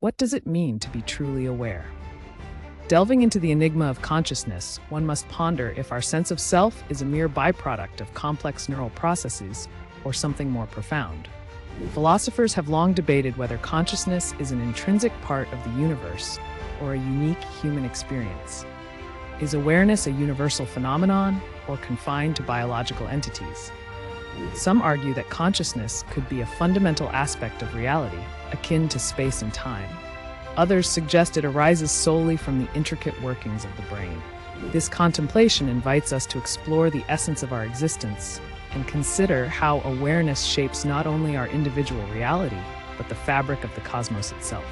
What does it mean to be truly aware? Delving into the enigma of consciousness, one must ponder if our sense of self is a mere byproduct of complex neural processes or something more profound. Philosophers have long debated whether consciousness is an intrinsic part of the universe or a unique human experience. Is awareness a universal phenomenon or confined to biological entities? Some argue that consciousness could be a fundamental aspect of reality, akin to space and time. Others suggest it arises solely from the intricate workings of the brain. This contemplation invites us to explore the essence of our existence and consider how awareness shapes not only our individual reality, but the fabric of the cosmos itself.